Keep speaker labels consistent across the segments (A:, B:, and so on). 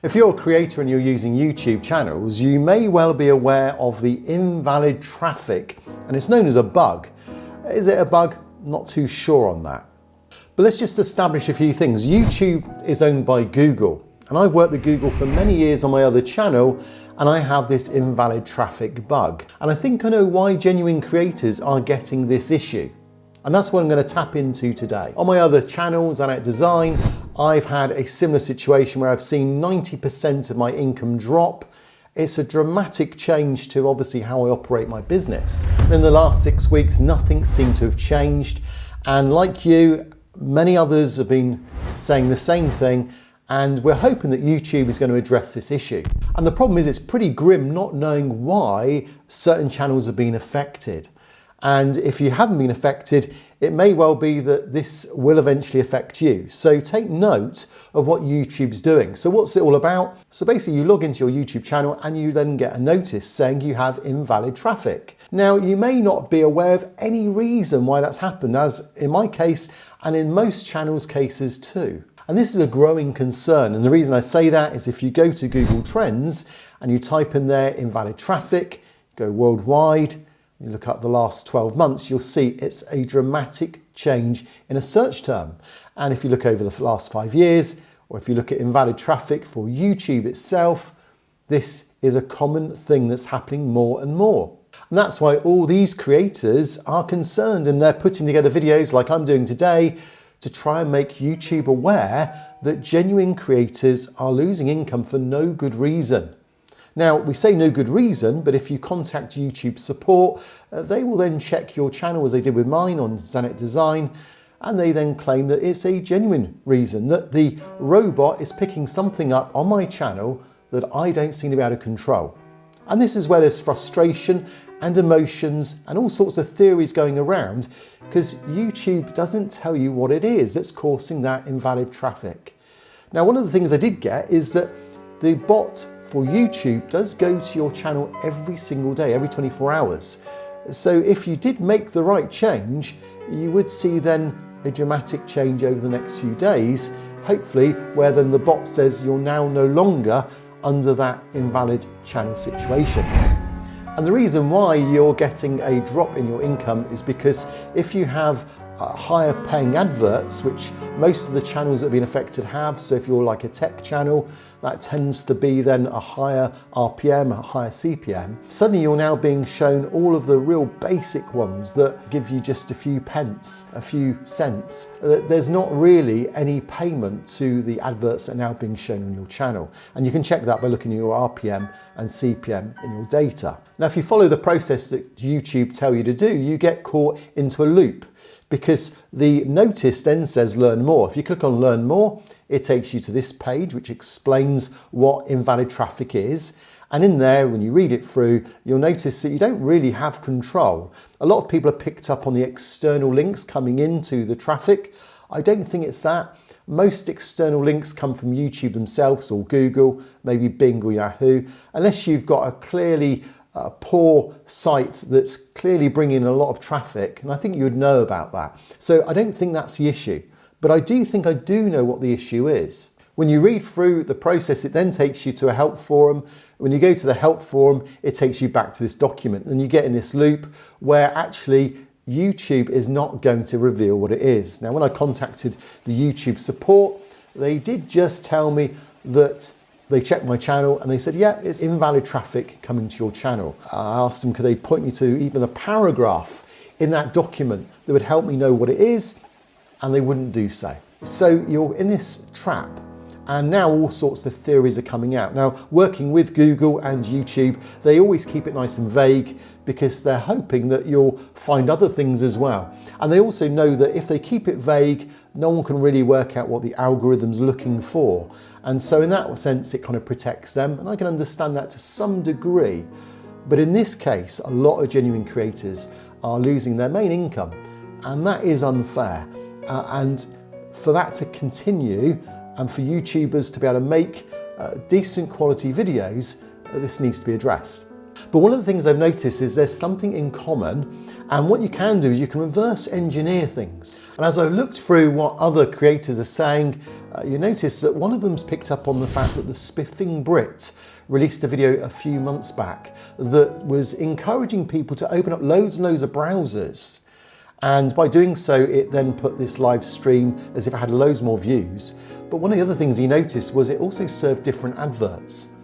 A: If you're a creator and you're using YouTube channels, you may well be aware of the invalid traffic, and it's known as a bug. Is it a bug? Not too sure on that. But let's just establish a few things. YouTube is owned by Google, and I've worked with Google for many years on my other channel, and I have this invalid traffic bug. And I think I know why genuine creators are getting this issue. And that's what I'm going to tap into today. On my other channel, Adsense Design, I've had a similar situation where I've seen 90% of my income drop. It's a dramatic change to obviously how I operate my business. And in the last 6 weeks, nothing seemed to have changed. And like you, many others have been saying the same thing. And we're hoping that YouTube is going to address this issue. And the problem is it's pretty grim not knowing why certain channels have been affected. And if you haven't been affected, it may well be that this will eventually affect you. So take note of what YouTube's doing. So what's it all about? So basically you log into your YouTube channel and you then get a notice saying you have invalid traffic. Now you may not be aware of any reason why that's happened, as in my case and in most channels' cases too. And this is a growing concern. And the reason I say that is if you go to Google Trends and you type in there invalid traffic, go worldwide, you look up the last 12 months, you'll see it's a dramatic change in a search term. And if you look over the last 5 years, or if you look at invalid traffic for YouTube itself, this is a common thing that's happening more and more. And that's why all these creators are concerned, and they're putting together videos like I'm doing today to try and make YouTube aware that genuine creators are losing income for no good reason. Now, we say no good reason, but if you contact YouTube support, they will then check your channel as they did with mine on Adsense Design, and they then claim that it's a genuine reason, that the robot is picking something up on my channel that I don't seem to be able to control. And this is where there's frustration and emotions and all sorts of theories going around, because YouTube doesn't tell you what it is that's causing that invalid traffic. Now, one of the things I did get is that the bot for YouTube does go to your channel every single day, every 24 hours. So if you did make the right change, you would see then a dramatic change over the next few days, hopefully where then the bot says you're now no longer under that invalid channel situation. And the reason why you're getting a drop in your income is because if you have higher paying adverts, which most of the channels that have been affected have, so if you're like a tech channel, that tends to be then a higher RPM, a higher CPM. Suddenly you're now being shown all of the real basic ones that give you just a few pence, a few cents. There's not really any payment to the adverts that are now being shown on your channel. And you can check that by looking at your RPM and CPM in your data. Now, if you follow the process that YouTube tell you to do, you get caught into a loop, because the notice then says learn more. If you click on learn more, it takes you to this page which explains what invalid traffic is. And in there, when you read it through, you'll notice that you don't really have control. A lot of people are picked up on the external links coming into the traffic. I don't think it's that. Most external links come from YouTube themselves or Google, maybe Bing or Yahoo, unless you've got a clearly poor site that's clearly bringing in a lot of traffic, and I think you would know about that. So I don't think that's the issue, but I do think I do know what the issue is. When you read through the process, it then takes you to a help forum. When you go to the help forum, it takes you back to this document, and you get in this loop where actually YouTube is not going to reveal what it is. Now, when I contacted the YouTube support, they did just tell me that they checked my channel and they said, yeah, it's invalid traffic coming to your channel. I asked them, could they point me to even a paragraph in that document that would help me know what it is? And they wouldn't do so. So you're in this trap. And now all sorts of theories are coming out. Now, working with Google and YouTube, they always keep it nice and vague because they're hoping that you'll find other things as well. And they also know that if they keep it vague, no one can really work out what the algorithm's looking for. And so in that sense, it kind of protects them. And I can understand that to some degree. But in this case, a lot of genuine creators are losing their main income. And that is unfair. And for that to continue, and for YouTubers to be able to make decent quality videos, this needs to be addressed. But one of the things I've noticed is there's something in common, and what you can do is you can reverse engineer things. And as I looked through what other creators are saying, you notice that one of them's picked up on the fact that the Spiffing Brit released a video a few months back that was encouraging people to open up loads and loads of browsers. And by doing so, it then put this live stream as if it had loads more views. But one of the other things he noticed was it also served different adverts.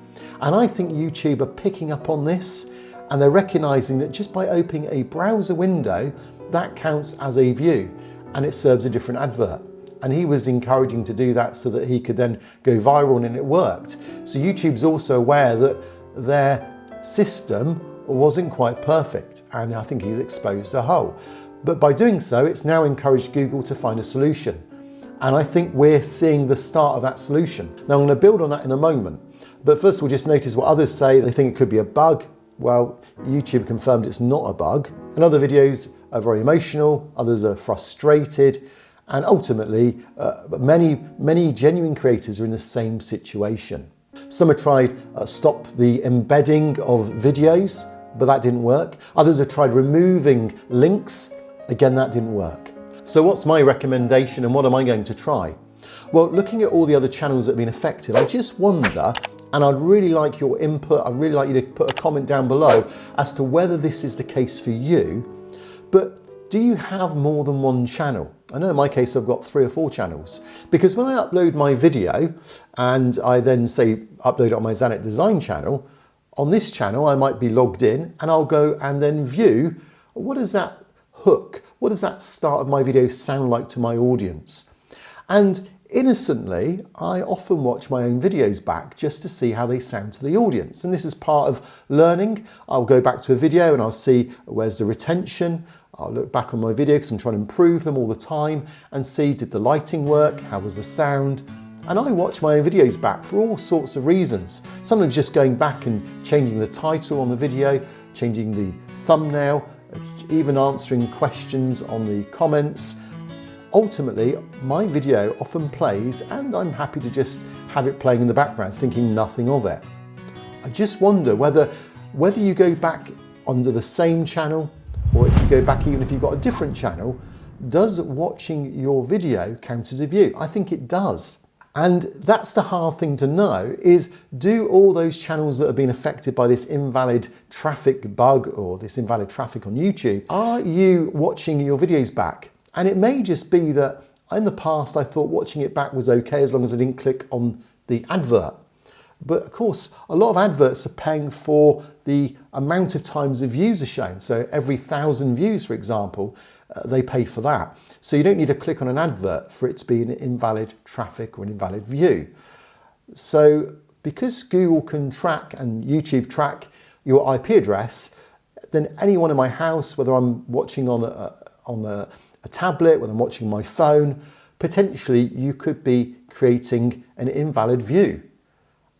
A: And I think YouTube are picking up on this, and they're recognizing that just by opening a browser window, that counts as a view and it serves a different advert. And he was encouraging to do that so that he could then go viral, and it worked. So YouTube's also aware that their system wasn't quite perfect, and I think he's exposed a hole. But by doing so, it's now encouraged Google to find a solution. And I think we're seeing the start of that solution. Now I'm going to build on that in a moment. But first we'll just notice what others say. They think it could be a bug. Well, YouTube confirmed it's not a bug. And other videos are very emotional, others are frustrated. And ultimately, many genuine creators are in the same situation. Some have tried stop the embedding of videos, but that didn't work. Others have tried removing links. Again, that didn't work. So what's my recommendation, and what am I going to try? Well, looking at all the other channels that have been affected, I just wonder, and I'd really like your input, I'd really like you to put a comment down below as to whether this is the case for you. But do you have more than one channel? I know in my case I've got 3 or 4 channels, because when I upload my video and I then say upload it on my Zanet Design channel, on this channel I might be logged in and I'll go and then view what does that hook, what does that start of my video sound like to my audience? And innocently, I often watch my own videos back just to see how they sound to the audience. And this is part of learning. I'll go back to a video and I'll see where's the retention. I'll look back on my video because I'm trying to improve them all the time and see, did the lighting work? How was the sound? And I watch my own videos back for all sorts of reasons. Sometimes just going back and changing the title on the video, changing the thumbnail, even answering questions on the comments. Ultimately, my video often plays and I'm happy to just have it playing in the background, thinking nothing of it. I just wonder whether you go back under the same channel, or if you go back even if you've got a different channel, does watching your video count as a view? I think it does. And that's the hard thing to know, is do all those channels that have been affected by this invalid traffic bug or this invalid traffic on YouTube, are you watching your videos back? And it may just be that in the past I thought watching it back was okay as long as I didn't click on the advert. But of course, a lot of adverts are paying for the amount of times the views are shown. So every 1,000 views, for example, they pay for that. So you don't need to click on an advert for it to be an invalid traffic or an invalid view. So because Google can track and YouTube track your IP address, then anyone in my house, whether I'm watching on a tablet, when I'm watching my phone, potentially you could be creating an invalid view.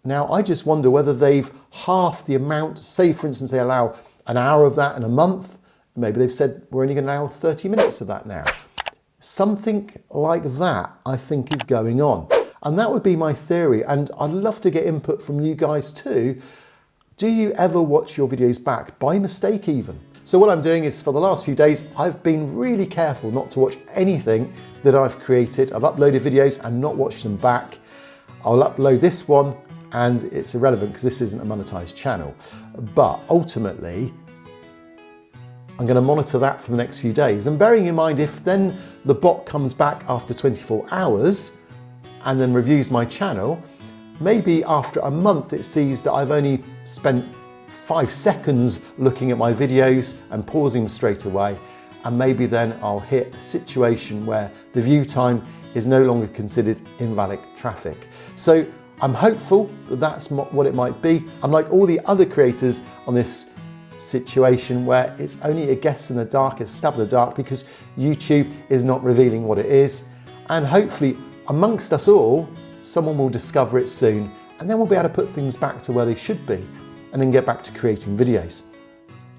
A: Now, I just wonder whether they've halved the amount. Say, for instance, they allow an hour of that in a month. Maybe they've said we're only going to allow 30 minutes of that now. Something like that, I think, is going on. And that would be my theory. And I'd love to get input from you guys too. Do you ever watch your videos back, by mistake even? So what I'm doing is, for the last few days, I've been really careful not to watch anything that I've created. I've uploaded videos and not watched them back. I'll upload this one, and it's irrelevant because this isn't a monetized channel. But ultimately, I'm going to monitor that for the next few days. And bearing in mind, if then the bot comes back after 24 hours and then reviews my channel, maybe after a month it sees that I've only spent 5 seconds looking at my videos and pausing them straight away. And maybe then I'll hit a situation where the view time is no longer considered invalid traffic. So I'm hopeful that that's what it might be. I'm like all the other creators on this situation where it's only a guess in the dark, it's a stab in the dark, because YouTube is not revealing what it is. And hopefully amongst us all, someone will discover it soon, and then we'll be able to put things back to where they should be and then get back to creating videos.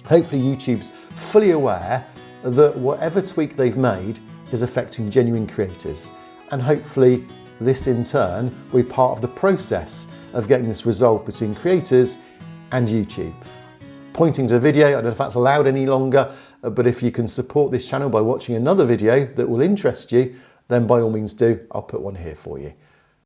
A: Hopefully YouTube's fully aware that whatever tweak they've made is affecting genuine creators, and hopefully this in turn will be part of the process of getting this resolved between creators and YouTube. pointing to a video. I don't know if that's allowed any longer, but if you can support this channel by watching another video that will interest you, then by all means do. I'll put one here for you.